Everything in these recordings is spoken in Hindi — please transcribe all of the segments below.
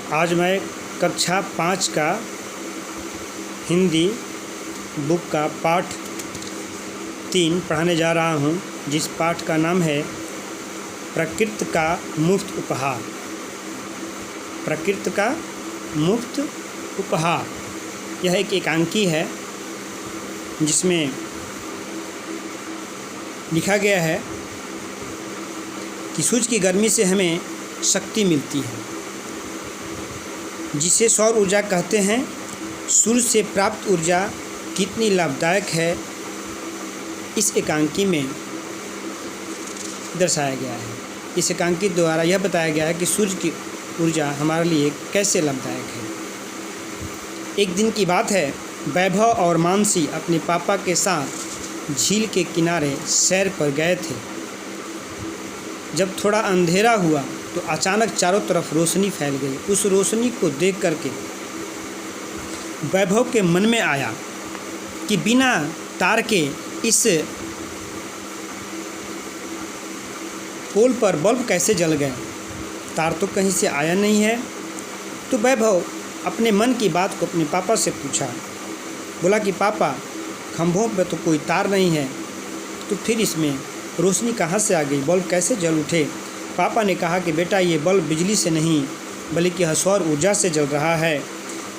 आज मैं कक्षा 5 का हिंदी बुक का पाठ 3 पढ़ाने जा रहा हूँ, जिस पाठ का नाम है प्रकृति का मुफ्त उपहार। प्रकृति का मुफ्त उपहार यह एक एकांकी है जिसमें लिखा गया है कि सूरज की गर्मी से हमें शक्ति मिलती है, जिसे सौर ऊर्जा कहते हैं। सूर्य से प्राप्त ऊर्जा कितनी लाभदायक है, इस एकांकी में दर्शाया गया है। इस एकांकी द्वारा यह बताया गया है कि सूर्य की ऊर्जा हमारे लिए कैसे लाभदायक है। एक दिन की बात है, वैभव और मानसी अपने पापा के साथ झील के किनारे सैर पर गए थे। जब थोड़ा अंधेरा हुआ तो अचानक चारों तरफ रोशनी फैल गई। उस रोशनी को देख करके वैभव के मन में आया कि बिना तार के इस पोल पर बल्ब कैसे जल गए, तार तो कहीं से आया नहीं है। तो वैभव अपने मन की बात को अपने पापा से पूछा, बोला कि पापा, खंभों पर तो कोई तार नहीं है, तो फिर इसमें रोशनी कहाँ से आ गई, बल्ब कैसे जल उठे। पापा ने कहा कि बेटा, ये बल्ब बिजली से नहीं बल्कि यह सौर ऊर्जा से जल रहा है।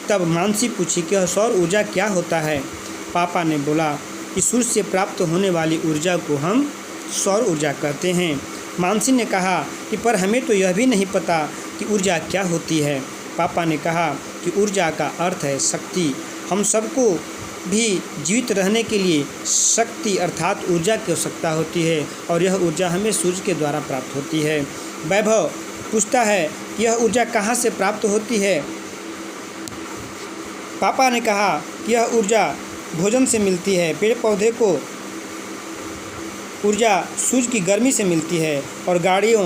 तब मानसी पूछी कि यह सौर ऊर्जा क्या होता है। पापा ने बोला कि सूर्य से प्राप्त होने वाली ऊर्जा को हम सौर ऊर्जा कहते हैं। मानसी ने कहा कि पर हमें तो यह भी नहीं पता कि ऊर्जा क्या होती है। पापा ने कहा कि ऊर्जा का अर्थ है शक्ति। हम सबको भी जीवित रहने के लिए शक्ति अर्थात ऊर्जा की आवश्यकता होती है, और यह ऊर्जा हमें सूर्य के द्वारा प्राप्त होती है। वैभव पूछता है कि यह ऊर्जा कहाँ से प्राप्त होती है। पापा ने कहा कि यह ऊर्जा भोजन से मिलती है, पेड़ पौधे को ऊर्जा सूर्य की गर्मी से मिलती है, और गाड़ियों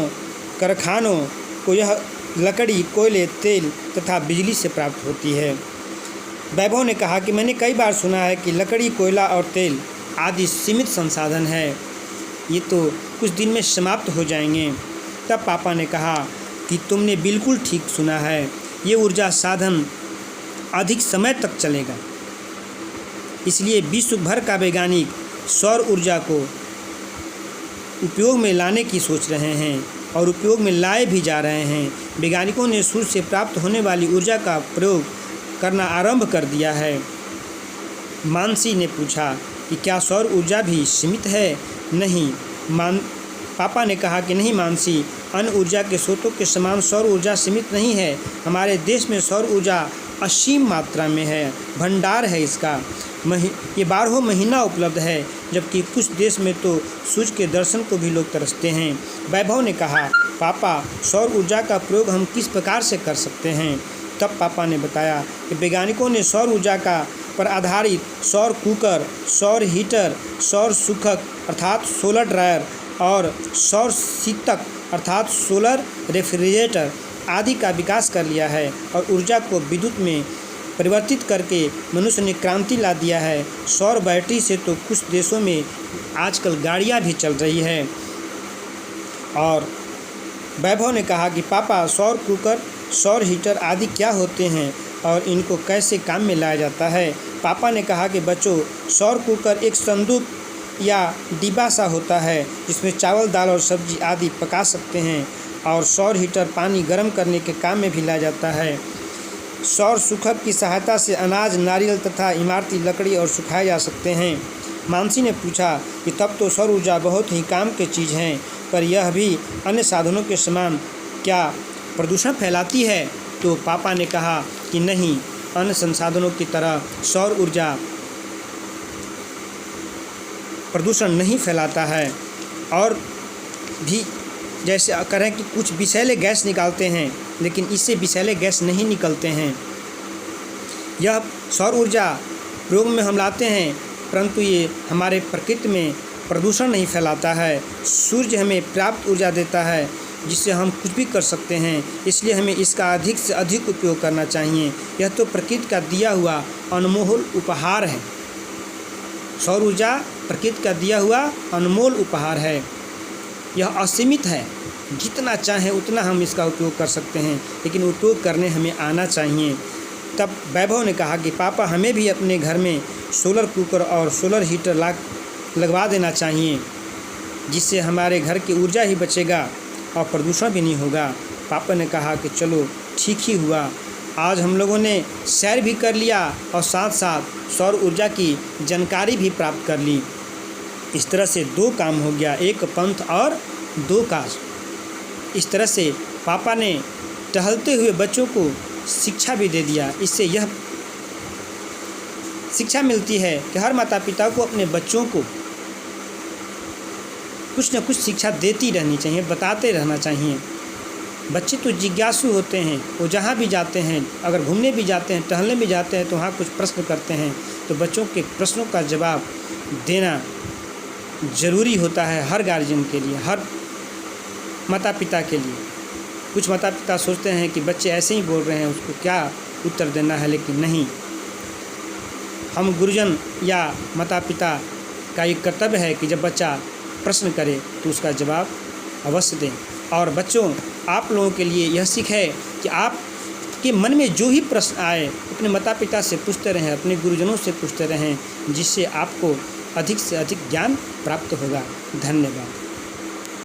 कारखानों को यह लकड़ी, कोयले, तेल तथा बिजली से प्राप्त होती है। वैभव ने कहा कि मैंने कई बार सुना है कि लकड़ी, कोयला और तेल आदि सीमित संसाधन है, ये तो कुछ दिन में समाप्त हो जाएंगे। तब पापा ने कहा कि तुमने बिल्कुल ठीक सुना है, ये ऊर्जा साधन अधिक समय तक चलेगा। इसलिए विश्व भर का वैज्ञानिक सौर ऊर्जा को उपयोग में लाने की सोच रहे हैं और उपयोग में लाए भी जा रहे हैं। वैज्ञानिकों ने सूर्य से प्राप्त होने वाली ऊर्जा का प्रयोग करना आरंभ कर दिया है। मानसी ने पूछा कि क्या सौर ऊर्जा भी सीमित है। नहीं। पापा ने कहा कि नहीं मानसी, अन्य ऊर्जा के स्रोतों के समान सौर ऊर्जा सीमित नहीं है। हमारे देश में सौर ऊर्जा असीम मात्रा में है, भंडार है इसका। ये 12 महीना उपलब्ध है, जबकि कुछ देश में तो सूर्य के दर्शन को भी लोग तरसते हैं। वैभव ने कहा, पापा, सौर ऊर्जा का प्रयोग हम किस प्रकार से कर सकते हैं। तब पापा ने बताया कि वैज्ञानिकों ने सौर ऊर्जा का पर आधारित सौर कुकर, सौर हीटर, सौर सूखक अर्थात सोलर ड्रायर और सौर शीतक अर्थात सोलर रेफ्रिजरेटर आदि का विकास कर लिया है, और ऊर्जा को विद्युत में परिवर्तित करके मनुष्य ने क्रांति ला दिया है। सौर बैटरी से तो कुछ देशों में आजकल गाड़ियां भी चल रही है। और वैभव ने कहा कि पापा, सौर कुकर, सौर हीटर आदि क्या होते हैं और इनको कैसे काम में लाया जाता है। पापा ने कहा कि बच्चों, सौर कुकर एक संदूक या डिब्बा सा होता है जिसमें चावल, दाल और सब्जी आदि पका सकते हैं, और सौर हीटर पानी गर्म करने के काम में भी लाया जाता है। सौर सूखक की सहायता से अनाज, नारियल तथा इमारती लकड़ी और सुखाए जा सकते हैं। मानसी ने पूछा कि तब तो सौर ऊर्जा बहुत ही काम की चीज़ है, पर यह भी अन्य साधनों के समान क्या प्रदूषण फैलाती है। तो पापा ने कहा कि नहीं, अन्य संसाधनों की तरह सौर ऊर्जा प्रदूषण नहीं फैलाता है, और भी जैसे करें कि कुछ विषैले गैस निकालते हैं, लेकिन इससे विषैले गैस नहीं निकलते हैं। यह सौर ऊर्जा प्रयोग में हम लाते हैं, परंतु ये हमारे प्रकृति में प्रदूषण नहीं फैलाता है। सूर्य हमें प्राप्त ऊर्जा देता है, जिससे हम कुछ भी कर सकते हैं, इसलिए हमें इसका अधिक से अधिक उपयोग करना चाहिए। यह तो प्रकृति का दिया हुआ अनमोल उपहार है। सौर ऊर्जा प्रकृति का दिया हुआ अनमोल उपहार है। यह असीमित है, जितना चाहें उतना हम इसका उपयोग कर सकते हैं, लेकिन उपयोग करने हमें आना चाहिए। तब वैभव ने कहा कि पापा हमें भी अपने घर में सोलर कुकर और सोलर हीटर लगवा देना चाहिए, जिससे हमारे घर की ऊर्जा ही बचेगा और प्रदूषण भी नहीं होगा। पापा ने कहा कि चलो ठीक ही हुआ, आज हम लोगों ने सैर भी कर लिया और साथ साथ सौर ऊर्जा की जानकारी भी प्राप्त कर ली। इस तरह से 2 काम हो गया, एक पंथ और 2 काज। इस तरह से पापा ने टहलते हुए बच्चों को शिक्षा भी दे दिया। इससे यह शिक्षा मिलती है कि हर माता पिता को अपने बच्चों को कुछ न कुछ शिक्षा देती रहनी चाहिए, बताते रहना चाहिए। बच्चे तो जिज्ञासु होते हैं, वो जहाँ भी जाते हैं, अगर घूमने भी जाते हैं, टहलने भी जाते हैं, तो वहाँ कुछ प्रश्न करते हैं, तो बच्चों के प्रश्नों का जवाब देना ज़रूरी होता है हर गार्जियन के लिए, हर माता पिता के लिए। कुछ माता पिता सोचते हैं कि बच्चे ऐसे ही बोल रहे हैं, उसको क्या उत्तर देना है, लेकिन नहीं, हम गुरुजन या माता पिता का ये कर्तव्य है कि जब बच्चा प्रश्न करे तो उसका जवाब अवश्य दें। और बच्चों, आप लोगों के लिए यह सीख है कि आपके मन में जो ही प्रश्न आए अपने माता पिता से पूछते रहें, अपने गुरुजनों से पूछते रहें, जिससे आपको अधिक से अधिक ज्ञान प्राप्त होगा। धन्यवाद।